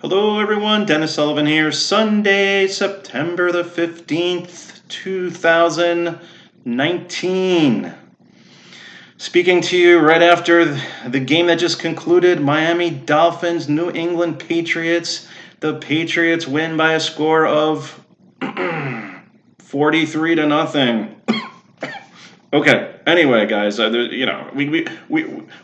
Hello, everyone. Dennis Sullivan here. Sunday, September the 15th, 2019. Speaking to you right after the game that just concluded, Miami Dolphins, New England Patriots. The Patriots win by a score of 43-0. Okay. Anyway, guys, we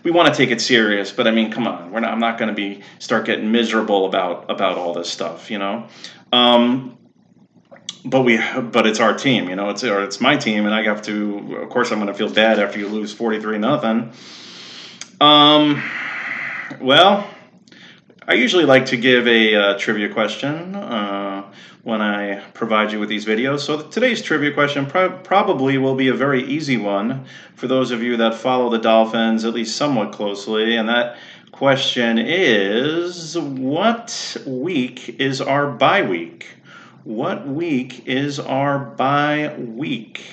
want to take it serious, but I mean, come on, I'm not going to start getting miserable about all this stuff, Um, but it's our team, it's my team, and I have to. Of course, I'm going to feel bad after you lose 43-0. Well, I usually like to give a trivia question when I provide you with these videos. So today's trivia question probably will be a very easy one for those of you that follow the Dolphins at least somewhat closely. And that question is, what week is our bye week? What week is our bye week?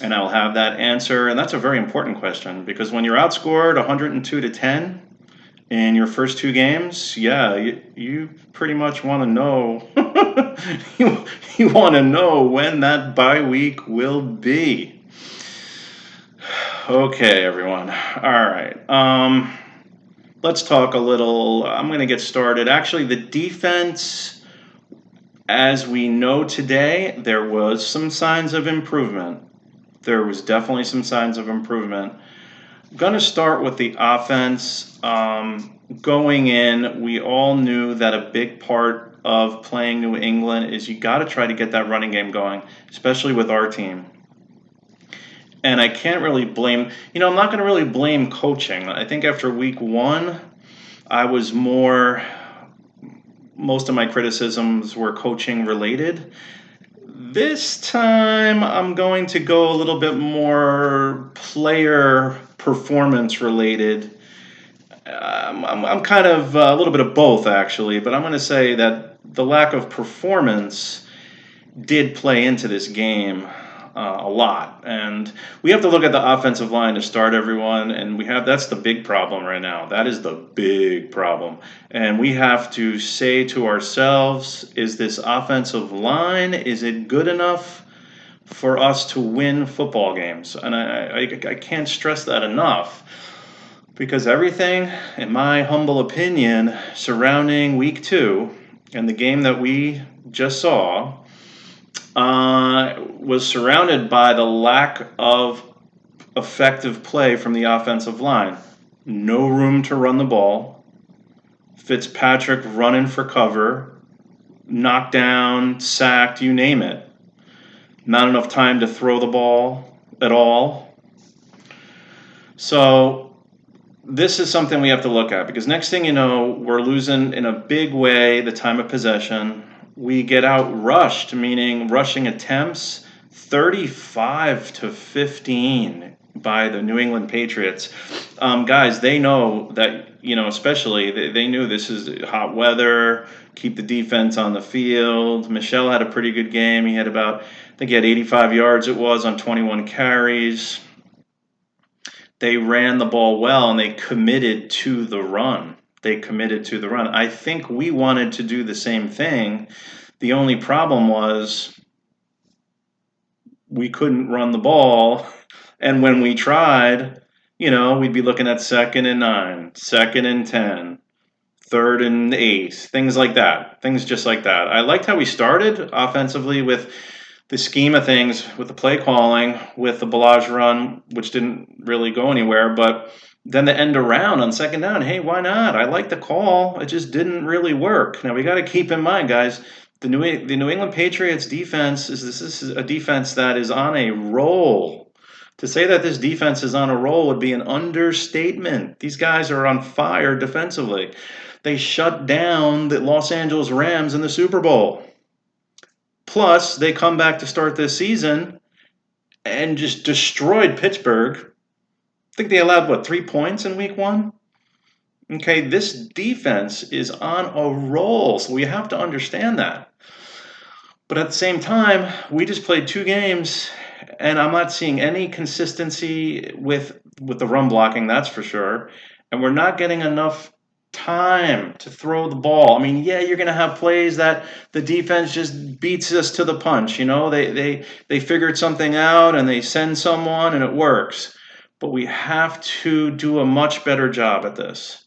And I'll have that answer. And that's a very important question because when you're outscored 102-10, in your first two games, yeah, you pretty much want to know. you want to know when that bye week will be. Okay, everyone. All right. Let's talk a little. I'm going to get started. Actually, the defense, as we know today, there was some signs of improvement. There was definitely some signs of improvement. I'm going to start with the offense. Going in, we all knew that a big part of playing New England is you got to try to get that running game going, especially with our team. And I can't really blame, I'm not going to really blame coaching. I think after week one, most of my criticisms were coaching related. This time, I'm going to go a little bit more player performance related. I'm kind of a little bit of both, actually, but I'm going to say that the lack of performance did play into this game a lot. And we have to look at the offensive line to start, everyone, and that's the big problem right now. That is the big problem. And we have to say to ourselves, is this offensive line, is it good enough for us to win football games? And I can't stress that enough. Because everything, in my humble opinion, surrounding week 2 and the game that we just saw was surrounded by the lack of effective play from the offensive line. No room to run the ball. Fitzpatrick running for cover, knocked down, sacked, you name it. Not enough time to throw the ball at all. So this is something we have to look at because next thing you know, we're losing in a big way the time of possession. We get out rushed, meaning rushing attempts, 35-15 by the New England Patriots. Guys, they know that, especially they knew this is hot weather, keep the defense on the field. Michel had a pretty good game. He had I think he had 85 yards it was on 21 carries. They ran the ball well, and they committed to the run. I think we wanted to do the same thing. The only problem was we couldn't run the ball. And when we tried, we'd be looking at 2nd and 9, 2nd and 10, 3rd and 8, things like that. Things just like that. I liked how we started offensively with the scheme of things, with the play calling, with the barrage run, which didn't really go anywhere, but then the end around on 2nd down, hey, why not? I like the call. It just didn't really work. Now, we got to keep in mind, guys, the New England Patriots defense this is a defense that is on a roll. To say that this defense is on a roll would be an understatement. These guys are on fire defensively. They shut down the Los Angeles Rams in the Super Bowl. Plus, they come back to start this season and just destroyed Pittsburgh. I think they allowed, 3 points in week 1? Okay, this defense is on a roll, so we have to understand that. But at the same time, we just played 2 games, and I'm not seeing any consistency with the run blocking, that's for sure. And we're not getting enough time to throw the ball. I mean, yeah, you're going to have plays that the defense just beats us to the punch. You know, they figured something out and they send someone and it works. But we have to do a much better job at this.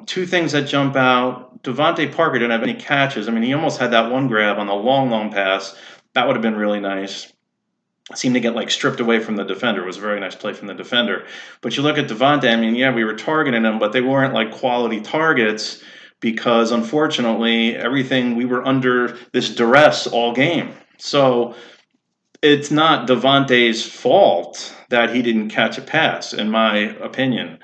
Two things that jump out. Devontae Parker didn't have any catches. I mean, he almost had that one grab on the long pass. That would have been really nice. Seemed to get like stripped away from the defender. It was a very nice play from the defender. But you look at Devontae, I mean, yeah, we were targeting him, but they weren't like quality targets because unfortunately we were under this duress all game. So it's not Devontae's fault that he didn't catch a pass, in my opinion.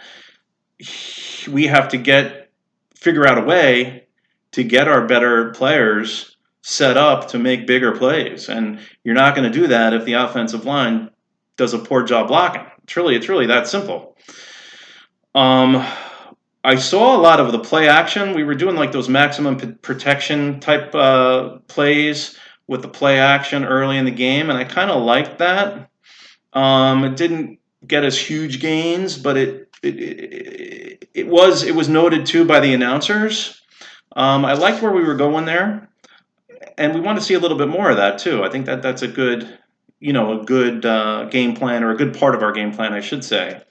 We have to figure out a way to get our better players set up to make bigger plays. And you're not going to do that if the offensive line does a poor job blocking. It's really that simple. I saw a lot of the play action. We were doing like those maximum protection type plays with the play action early in the game, and I kind of liked that. It didn't get us huge gains, but it was noted too by the announcers. I liked where we were going there. And we want to see a little bit more of that too. I think that's a good game plan, or a good part of our game plan, I should say.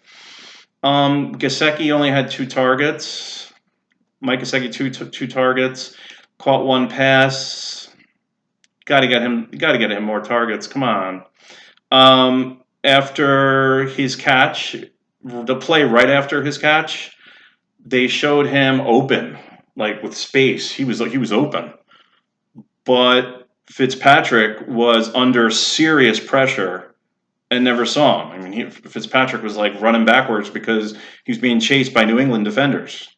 Gesicki only had 2 targets. Mike Gesicki two targets, caught 1 pass. Got to get him more targets. Come on. After his catch, the play right after his catch, they showed him open, like with space. He was open. But Fitzpatrick was under serious pressure and never saw him. I mean, Fitzpatrick was like running backwards because he was being chased by New England defenders.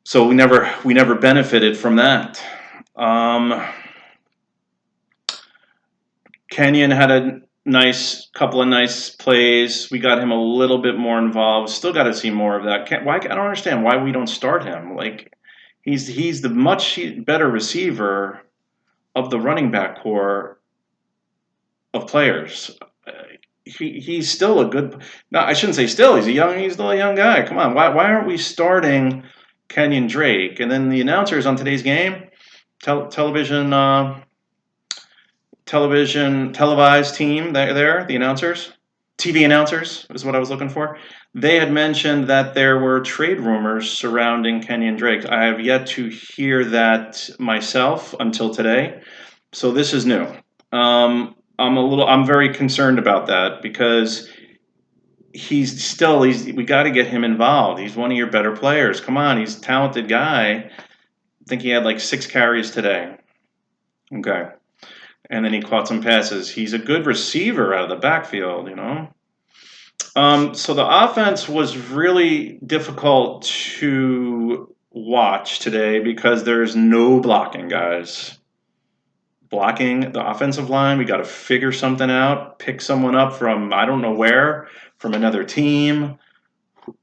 So we never benefited from that. Kenyon had a couple of nice plays. We got him a little bit more involved. Still got to see more of that. I don't understand why we don't start him. Like, he's the much better receiver of the running back core of players. He's still a good. No, I shouldn't say still. He's still a young guy. Come on, why aren't we starting Kenyon Drake? And then the announcers on today's game, televised team. There, the announcers, TV announcers is what I was looking for. They had mentioned that there were trade rumors surrounding Kenyon Drake. I have yet to hear that myself until today, so this is new. I'm very concerned about that because we got to get him involved. He's one of your better players. Come on, he's a talented guy. I think he had like 6 carries today. Okay. And then he caught some passes. He's a good receiver out of the backfield, you know. So the offense was really difficult to watch today because there's no blocking, guys. Blocking the offensive line, we got to figure something out, pick someone up from I don't know where, from another team,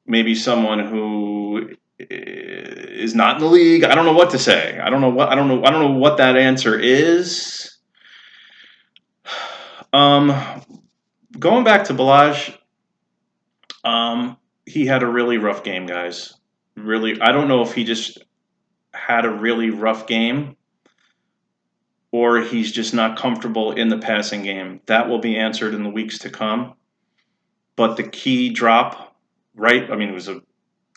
maybe someone who is not in the league. I don't know what to say. I don't know what that answer is. Going back to Balaj, he had a really rough game, guys. Really, I don't know if he just had a really rough game or he's just not comfortable in the passing game. That will be answered in the weeks to come. But the key drop, right? I mean, it was a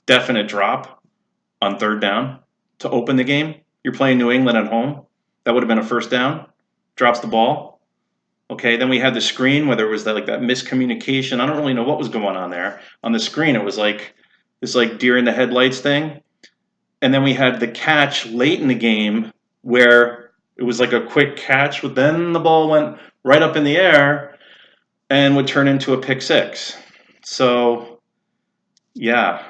definite drop on 3rd down to open the game. You're playing New England at home. That would have been a 1st down. Drops the ball. Okay, then we had the screen where there was that miscommunication. I don't really know what was going on there. On the screen, it was like this deer in the headlights thing. And then we had the catch late in the game where it was like a quick catch, but then the ball went right up in the air and would turn into a pick 6. So, yeah,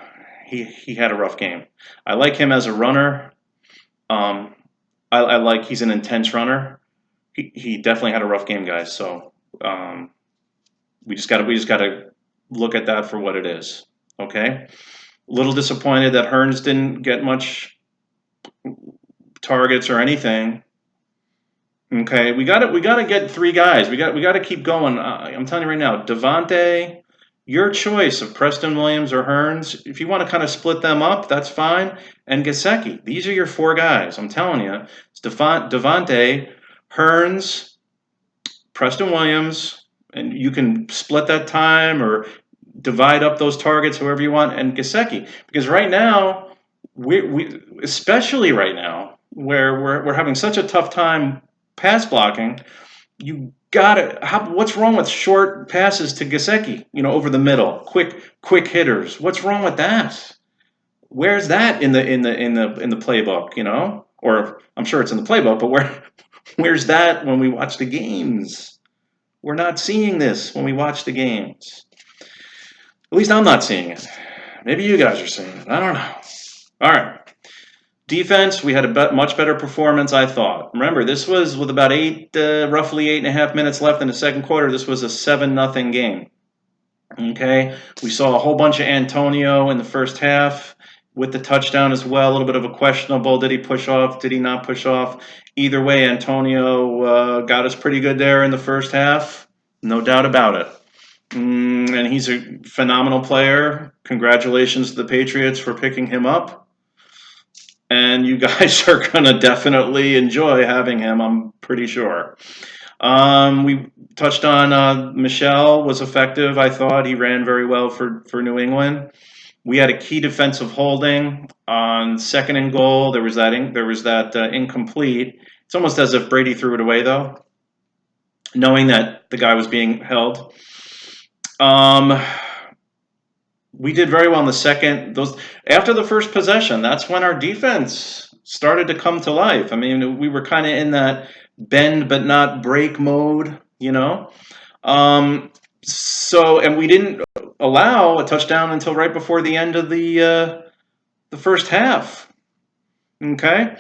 he had a rough game. I like him as a runner. I like he's an intense runner. He definitely had a rough game, guys. So we just got to look at that for what it is. Okay. A little disappointed that Hurns didn't get much targets or anything. Okay, we got to get 3 guys. We got to keep going. I'm telling you right now, Devontae, Your choice of Preston Williams or Hurns. If you want to kind of split them up, that's fine. And Gesicki. These are your four guys. I'm telling you. It's Devontae, Hurns, Preston Williams, and you can split that time or divide up those targets however you want, and Gesicki. Because right now, we especially right now, where we're having such a tough time pass blocking, you got it. What's wrong with short passes to Gesicki? Over the middle, quick hitters. What's wrong with that? Where's that in the playbook? Or I'm sure it's in the playbook, but where's that when we watch the games? We're not seeing this when we watch the games. At least I'm not seeing it. Maybe you guys are seeing it. I don't know. All right. Defense, we had a much better performance, I thought. Remember, this was with about roughly 8.5 minutes left in the second quarter. This was a 7-0 game. Okay? We saw a whole bunch of Antonio in the first half with the touchdown as well. A little bit of a questionable. Did he push off? Did he not push off? Either way, Antonio got us pretty good there in the first half. No doubt about it. And he's a phenomenal player. Congratulations to the Patriots for picking him up. And you guys are going to definitely enjoy having him, I'm pretty sure. We touched on Michel was effective, I thought. He ran very well for New England. We had a key defensive holding on 2nd and goal. There was that incomplete. It's almost as if Brady threw it away, though, knowing that the guy was being held. We did very well in the second. After the first possession, that's when our defense started to come to life. I mean, we were kind of in that bend but not break mode, and we didn't allow a touchdown until right before the end of the first half. Okay,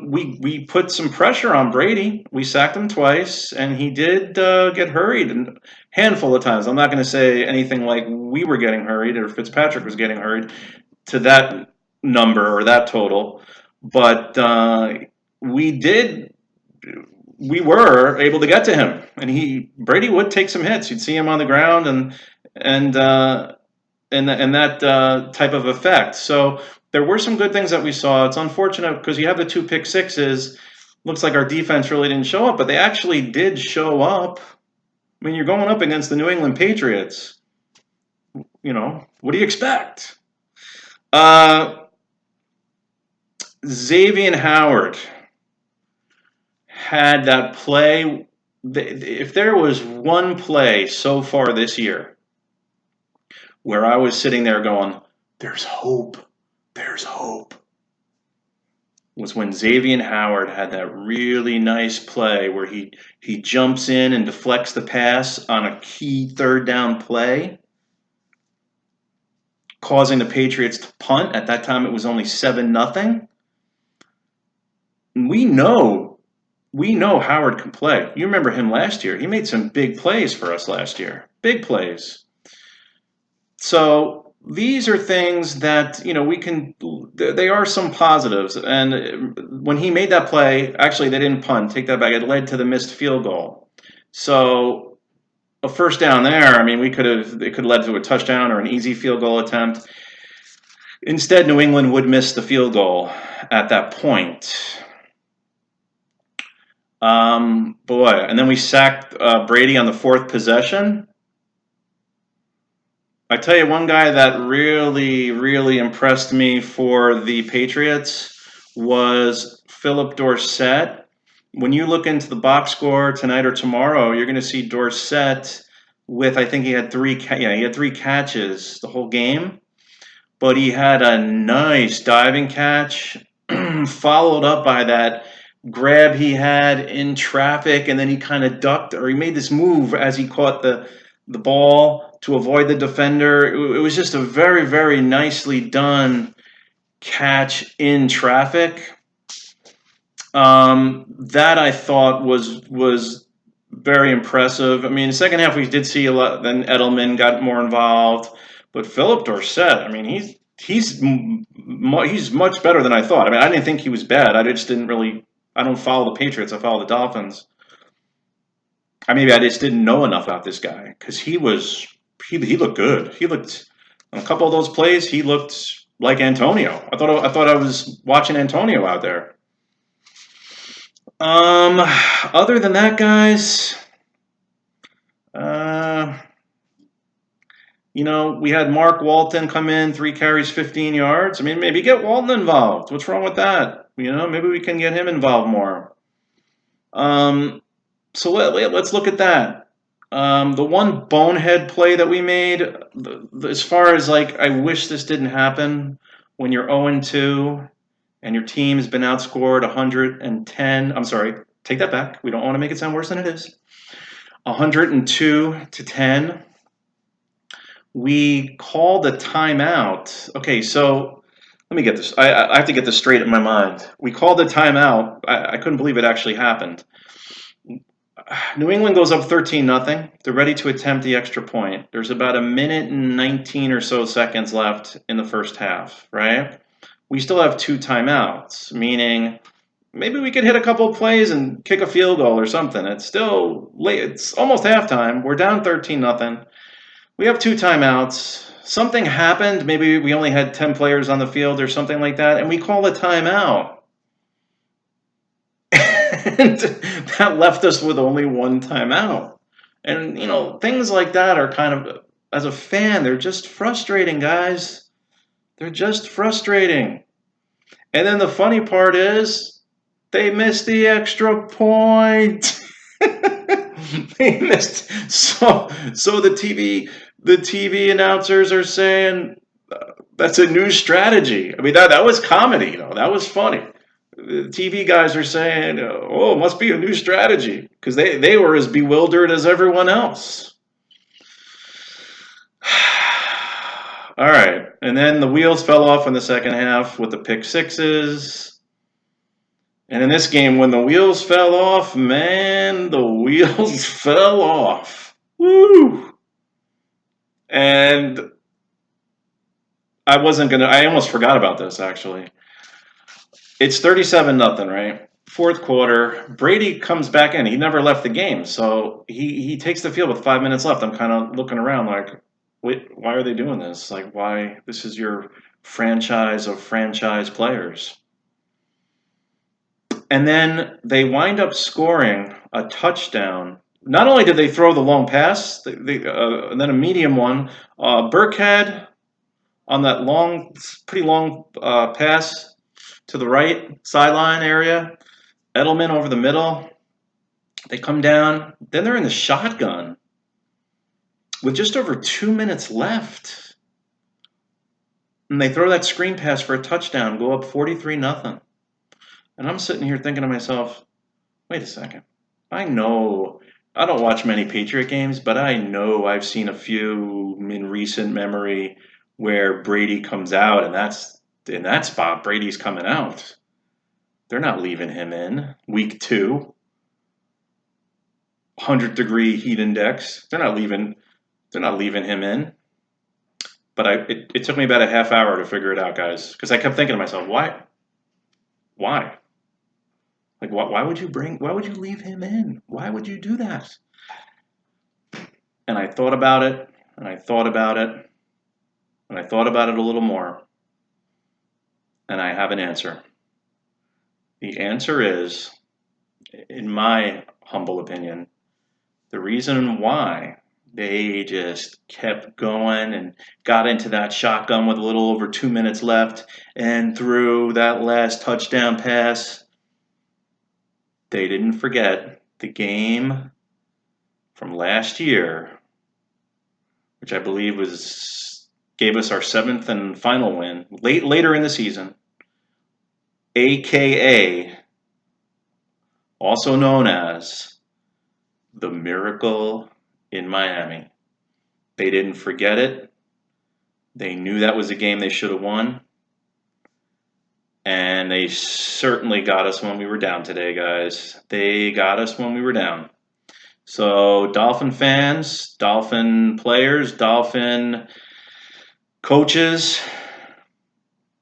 we put some pressure on Brady. We sacked him twice, and he did get hurried a handful of times. I'm not going to say anything like we were getting hurried or Fitzpatrick was getting hurried to that number or that total, but we were able to get to him, and Brady would take some hits. You'd see him on the ground and that type of effect. So there were some good things that we saw. It's unfortunate because you have the 2 pick sixes. Looks like our defense really didn't show up, but they actually did show up. I mean, you're going up against the New England Patriots. What do you expect? Xavier Howard had that play. If there was one play so far this year where I was sitting there going, there's hope, was when Xavier Howard had that really nice play where he jumps in and deflects the pass on a key 3rd down play, causing the Patriots to punt. At that time, it was only 7-0. We know Howard can play. You remember him last year. He made some big plays for us last year. Big plays. So these are things that, they are some positives. And when he made that play, actually they didn't punt. Take that back. It led to the missed field goal. So a first down there, I mean, it could have led to a touchdown or an easy field goal attempt. Instead, New England would miss the field goal at that point. And then we sacked Brady on the 4th possession. I tell you, one guy that really, really impressed me for the Patriots was Phillip Dorsett. When you look into the box score tonight or tomorrow, you're going to see Dorsett with, I think he had 3 catches the whole game. But he had a nice diving catch, followed up by that grab he had in traffic, and then he kind of ducked, or he made this move as he caught the ball to avoid the defender. It was just a very, very nicely done catch in traffic. That I thought was very impressive. I mean, the second half we did see a lot. Then Edelman got more involved, but Phillip Dorsett, I mean, he's much better than I thought. I mean, I didn't think he was bad. I don't follow the Patriots. I follow the Dolphins. Maybe I just didn't know enough about this guy because he was he looked good. He looked on a couple of those plays. He looked like Antonio. I thought I was watching Antonio out there. Other than that, guys, we had Mark Walton come in, 3 carries, 15 yards. I mean, maybe get Walton involved. What's wrong with that? Maybe we can get him involved more. So let's look at that. The one bonehead play that we made, as far as I wish this didn't happen when you're 0-2 and your team has been outscored 110. I'm sorry, take that back. We don't want to make it sound worse than it is. 102-10. We called a timeout. Okay, so let me get this. I have to get this straight in my mind. We called a timeout. I couldn't believe it actually happened. New England goes up 13-0. They're ready to attempt the extra point. There's about 1minute and 19 or so seconds left in the first half, right? We still have 2 timeouts, meaning maybe we could hit a couple of plays and kick a field goal or something. It's still late. It's almost halftime. We're down 13-0. We have 2 timeouts. Something happened. Maybe we only had 10 players on the field or something like that, and we call a timeout. And that left us with only 1 timeout. And, things like that are kind of, as a fan, they're just frustrating, guys. They're just frustrating. And then the funny part is, they missed the extra point. They missed. So the TV announcers are saying that's a new strategy. I mean, that was comedy, that was funny. The TV guys are saying, it must be a new strategy, because they were as bewildered as everyone else. All right, and then the wheels fell off in the second half with the pick sixes. And in this game, when the wheels fell off, man, the wheels fell off. Woo! And I almost forgot about this, actually. It's 37-0, right? Fourth quarter, Brady comes back in. He never left the game, so he takes the field with 5 minutes left. I'm kind of looking around like, wait, why are they doing this? Like, why? This is your franchise of franchise players. And then they wind up scoring a touchdown. Not only did they throw the long pass, and then a medium one. Burkhead on that pretty long pass to the right sideline area. Edelman over the middle. They come down. Then they're in the shotgun with just over 2 minutes left. And they throw that screen pass for a touchdown, go up 43-0. And I'm sitting here thinking to myself, wait a second. I know I don't watch many Patriot games, but I know I've seen a few in recent memory where Brady comes out, and that's in that spot, Brady's coming out. They're not leaving him in. Week 2, 100-degree heat index. They're not leaving him in. But it took me about a half hour to figure it out, guys, because I kept thinking to myself, why? Like, why would you leave him in? Why would you do that? And I thought about it, and I thought about it, and I thought about it a little more. And I have an answer. The answer is, in my humble opinion, the reason why they just kept going and got into that shotgun with a little over 2 minutes left and threw that last touchdown pass, they didn't forget the game from last year, which I believe gave us our 7th and final win later in the season, aka also known as the Miracle in Miami. They didn't forget it. They knew that was a game they should have won. And they certainly got us when we were down today, guys. They got us when we were down. So, Dolphin fans, Dolphin players, Dolphin coaches,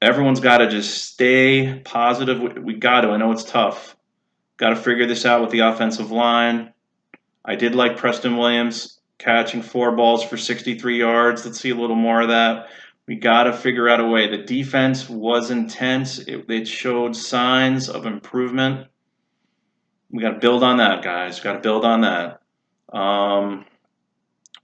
everyone's got to just stay positive. We got to. I know it's tough. Got to figure this out with the offensive line. I did like Preston Williams. catching 4 balls for 63 yards. Let's see a little more of that. We got to figure out a way. The defense was intense. It showed signs of improvement. We got to build on that, guys. Got to build on that.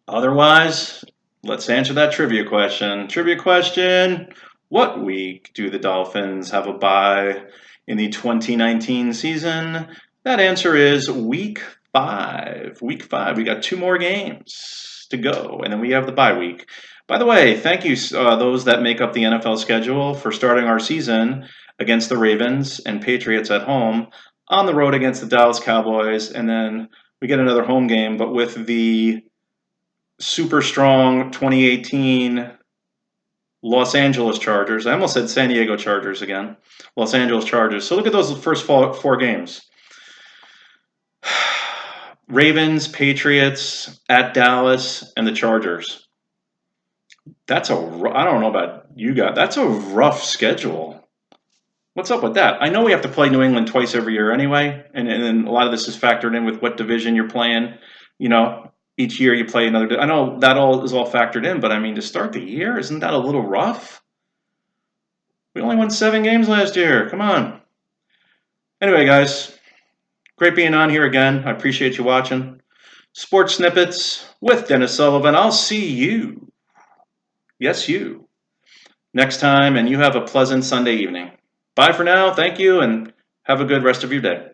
Otherwise, let's answer that trivia question. Trivia question: what week do the Dolphins have a bye in the 2019 season? That answer is week 5. Week 5. We got 2 more games to go, and then we have the bye week. By the way, thank you those that make up the NFL schedule for starting our season against the Ravens and Patriots at home, on the road against the Dallas Cowboys, and then we get another home game, but with the super strong 2018 Los Angeles Chargers. I almost said San Diego Chargers again. Los Angeles Chargers. So look at those first 4 games. Ravens, Patriots, at Dallas, and the Chargers. I don't know about you guys. That's a rough schedule. What's up with that? I know we have to play New England twice every year anyway, and a lot of this is factored in with what division you're playing. You know, each year you play another. I know that is all factored in, but I mean, to start the year, isn't that a little rough? We only won 7 games last year. Come on. Anyway, guys, great being on here again. I appreciate you watching. Sports Snippets with Dennis Sullivan. I'll see you. Yes, you. Next time, and you have a pleasant Sunday evening. Bye for now. Thank you, and have a good rest of your day.